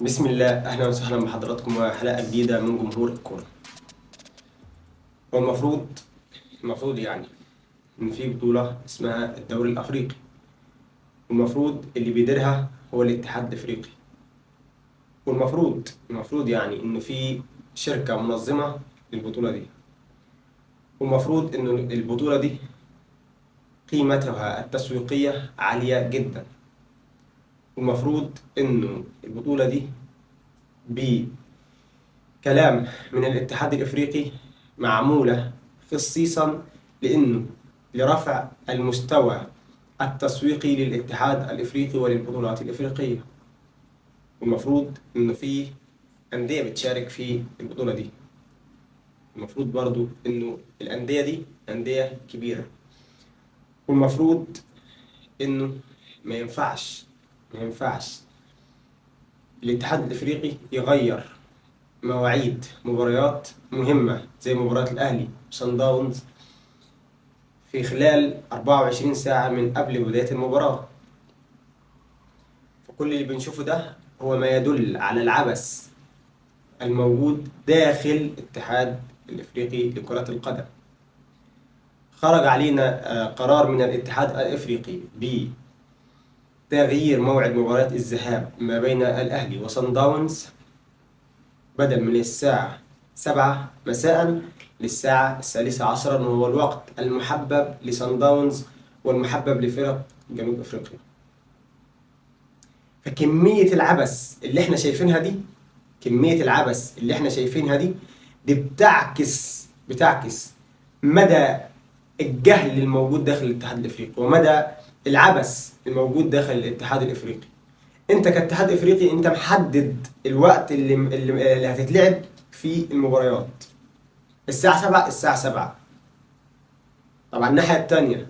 بسم الله، اهلا وسهلا بحضراتكم وحلقه جديده من جمهور الكوره. هو المفروض يعني ان في بطوله اسمها الدوري الافريقي، والمفروض اللي بيديرها هو الاتحاد الافريقي. والمفروض يعني انه في شركه منظمه للبطوله دي، والمفروض انه البطوله دي قيمتها التسويقيه عاليه جدا. والمفروض انه البطوله دي كلام من الاتحاد الإفريقي معمولة خصيصا لأنه لرفع المستوى التسويقي للاتحاد الإفريقي وللبطولات الإفريقية. والمفروض إنه في أندية بتشارك في البطولة دي. المفروض برضو إنه الأندية دي أندية كبيرة. والمفروض إنه ما ينفعش الاتحاد الإفريقي يغير مواعيد مباريات مهمة زي مباراة الأهلي وصن داونز في خلال 24 ساعة من قبل بداية المباراة. فكل اللي بنشوفه ده هو ما يدل على العبث الموجود داخل الاتحاد الإفريقي لكرة القدم. خرج علينا قرار من الاتحاد الإفريقي بتغيير موعد مباراة الذهاب ما بين الأهلي وصن داونز، بدل من الساعة 7 مساء للساعة 13 وهو الوقت المحبب لصن داونز والمحبب لفرق جنوب أفريقيا. فكمية العبث اللي احنا شايفينها دي دي بتعكس مدى الجهل الموجود داخل الاتحاد الافريقي ومدى العبث الموجود داخل الاتحاد الافريقي. انت كاتحاد افريقي انت محدد الوقت اللي هتتلعب في المباريات الساعة 7. طبعا الناحية التانية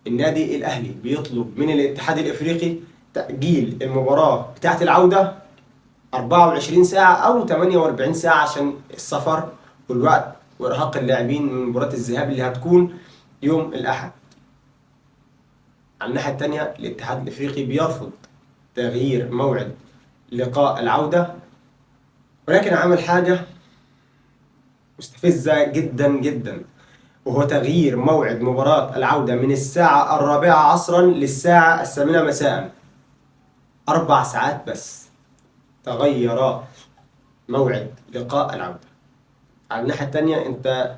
النادي الاهلي بيطلب من الاتحاد الافريقي تأجيل المباراة بتاعت العودة 24 ساعة أو 48 ساعة عشان السفر والوقت وإرهاق اللاعبين من مباراة الذهاب اللي هتكون يوم الأحد. على الناحية التانية الاتحاد الإفريقي بيرفض تغيير موعد لقاء العودة، ولكن عمل حاجة مستفزة جدا جدا، وهو تغيير موعد مباراة العودة من الساعة 4 عصرا للساعة 8 مساء. 4 ساعات بس تغير موعد لقاء العودة. على الناحية التانية انت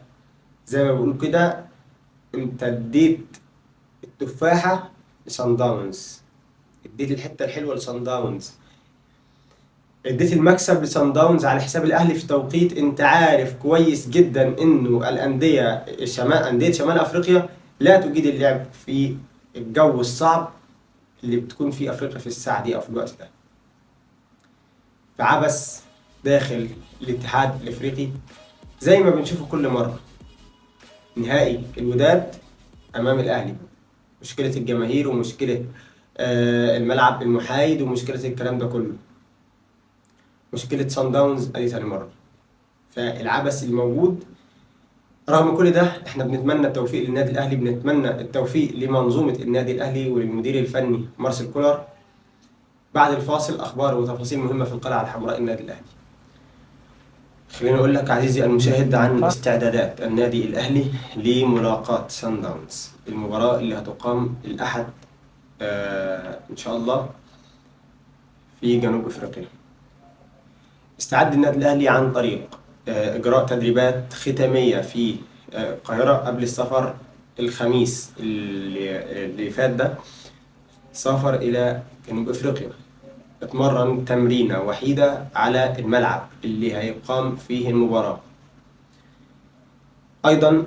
زي ما بقول كده انت اديت التفاحة لصن داونز، اديت الحتة الحلوة لصن داونز، اديت المكسب لصن داونز على حساب الاهلي في توقيت انت عارف كويس جدا انه اندية شمال افريقيا لا تجيد اللعب في الجو الصعب اللي بتكون فيه افريقيا في الساعة دي او في الوقت ده. فعبث داخل الاتحاد الافريقي زي ما بنشوفه كل مرة. نهائي الوداد امام الاهلي، مشكلة الجماهير ومشكلة الملعب المحايد ومشكلة الكلام ده كله. مشكلة صن داونز ادي تاني مرة. فالعبث الموجود رغم كل ده احنا بنتمنى التوفيق للنادي الاهلي، بنتمنى التوفيق لمنظومة النادي الاهلي وللمدير الفني مارسيل كولر. بعد الفاصل اخبار وتفاصيل مهمة في القلعة الحمراء النادي الاهلي. خليني اقول لك عزيزي المشاهد عن استعدادات النادي الاهلي لملاقاة صن داونز، المباراة اللي هتقام الاحد ان شاء الله في جنوب افريقيا. استعد النادي الاهلي عن طريق اجراء تدريبات ختاميه في القاهره قبل السفر الخميس اللي فات ده. سافر الى جنوب افريقيا، اتمرن تمرينه وحيده على الملعب اللي هيقام فيه المباراه. ايضا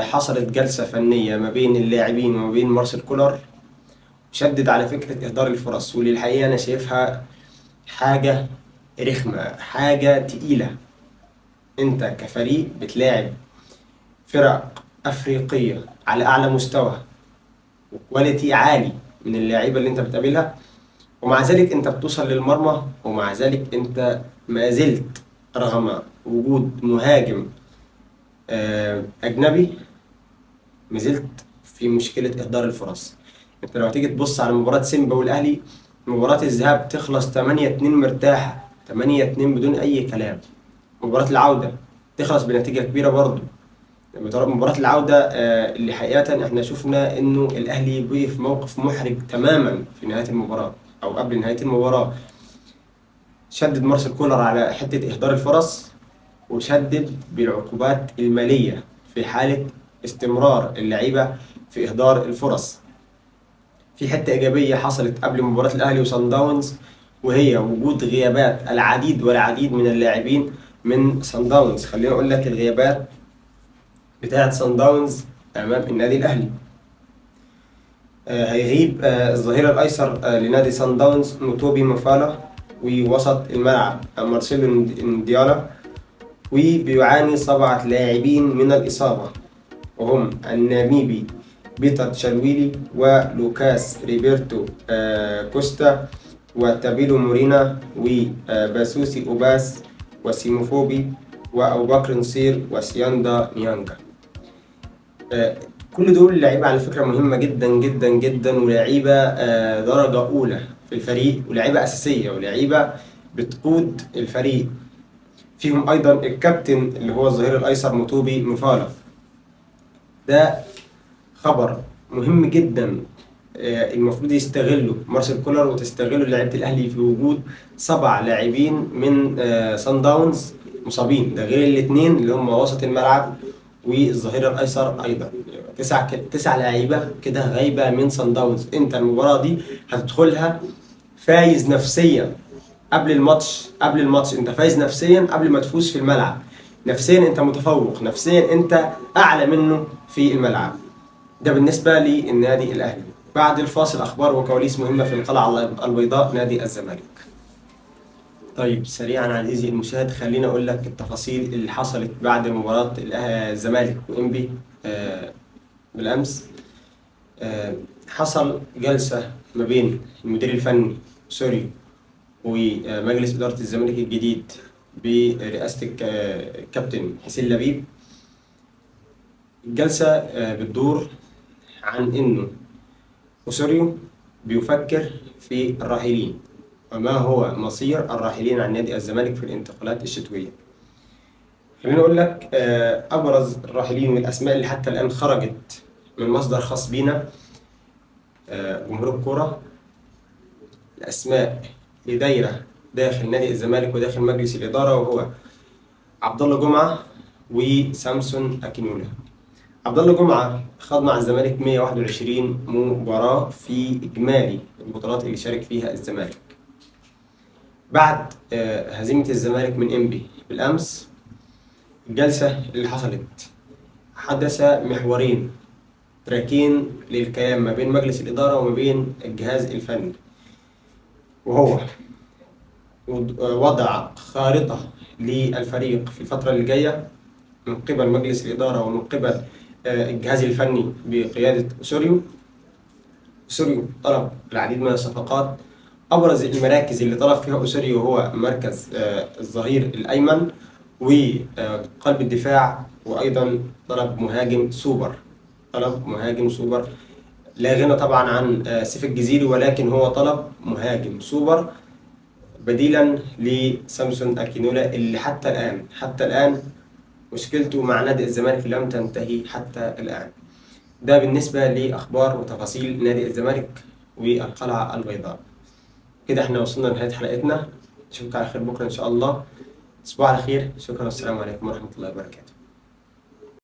حصلت جلسه فنيه ما بين اللاعبين وما بين مارسيل كولر، شدد على فكره اهدار الفرص، واللي الحقيقه انا شايفها حاجه رخمه، حاجه تقيله. انت كفريق بتلاعب فرق افريقيه على اعلى مستوى وكواليتي عالي من اللاعيبه اللي انت بتقابلها، ومع ذلك انت بتوصل للمرمى، ومع ذلك انت ما زلت رغم وجود مهاجم اجنبي ما زلت في مشكله اهدار الفرص. انت لو تيجي تبص على مباراه سيمبا والاهلي مباراة الذهاب تخلص 8-2 مرتاحة، 8-2 بدون أي كلام. مباراة العودة تخلص بنتيجة كبيرة برضه. مباراة العودة اللي حقيقة احنا شفنا انه الاهلي بقي في موقف محرج تماما في نهاية المباراة او قبل نهاية المباراة. شدد مارسيل كولر على حتة اهدار الفرص، وشدد بالعقوبات المالية في حالة استمرار اللعيبة في اهدار الفرص. في حتة ايجابية حصلت قبل مباراة الاهلي وصن داونز، وهي وجود غيابات العديد والعديد من اللاعبين من صن داونز. خليني اقول لك الغيابات بتاعة صن داونز امام النادي الاهلي. هيغيب الظهير الايسر لنادي صن داونز موتوبي مفالا، ووسط الملعب مارسيلو نديالا. وبيعاني 7 لاعبين من الاصابه، وهم الناميبي بيتر تشالويلي، ولوكاس ريبيرتو كوستا، وتابيلو مورينا، وباسوسي اوباس، وسيموفوبي، وابو بكر نصير، وسياندا نيانجا. كل دول لعيبة على فكرة مهمة جدا جدا جدا، ولعيبة درجة أولى في الفريق، ولعيبة أساسية، ولعيبة بتقود الفريق. فيهم أيضا الكابتن اللي هو الظهير الأيسر موتوبي مفالا. ده خبر مهم جدا المفروض يستغله مارسيل كولر وتستغله لعيبة الأهلي في وجود 7 لاعبين من صن داونز مصابين، ده غير الاثنين اللي هم وسط الملعب والظهير الايسر ايضا. 9 لعيبه كده غايبه من صن داونز. انت المباراه دي هتدخلها فايز نفسيا قبل الماتش انت فايز نفسيا قبل ما تفوز في الملعب. نفسيا انت متفوق، نفسيا انت اعلى منه في الملعب. ده بالنسبه للنادي الاهلي. بعد الفاصل اخبار وكواليس مهمه في القلعه البيضاء نادي الزمالك. طيب سريعا عزيزي المشاهد، خليني اقول لك التفاصيل اللي حصلت بعد مباراة الزمالك وانبي بالامس. حصل جلسة ما بين المدير الفني سوري ومجلس إدارة الزمالك الجديد برئاسة الكابتن حسين لبيب. الجلسة بتدور عن انه أوسوريو بيفكر في الراحلين، وما هو مصير الراحلين عن نادي الزمالك في الانتقالات الشتوية. خليني أقول لك أبرز الراحلين والأسماء اللي حتى الآن خرجت من مصدر خاص بينا جمهور الكرة. الأسماء اللي دايرة داخل نادي الزمالك وداخل مجلس الإدارة، وهو عبد الله جمعة وسامسون أكينولا. عبد الله جمعة خاض مع الزمالك 121 مباراة في إجمالي البطولات اللي شارك فيها الزمالك. بعد هزيمة الزمالك من إنبي بالأمس، الجلسة اللي حصلت حدث محورين تراكين للكلام ما بين مجلس الإدارة وما بين الجهاز الفني، وهو وضع خارطة للفريق في الفترة اللي جاية من قبل مجلس الإدارة ومن قبل الجهاز الفني بقيادة أوسوريو. أوسوريو طلب العديد من الصفقات. أبرز المراكز اللي طلب فيها أوسوريو هو مركز الظهير الأيمن وقلب الدفاع، وأيضا طلب مهاجم سوبر. لا غنى طبعا عن سيف الجزيري، ولكن هو طلب مهاجم سوبر بديلا لسامسون أكينولا، اللي حتى الآن مشكلته مع نادي الزمالك لم تنتهي حتى الآن. ده بالنسبة لأخبار وتفاصيل نادي الزمالك والقلعة البيضاء. كده احنا وصلنا لنهاية حلقتنا. نشوفك على خير بكرة إن شاء الله. تصبحوا على خير. شكرا والسلام عليكم ورحمة الله وبركاته.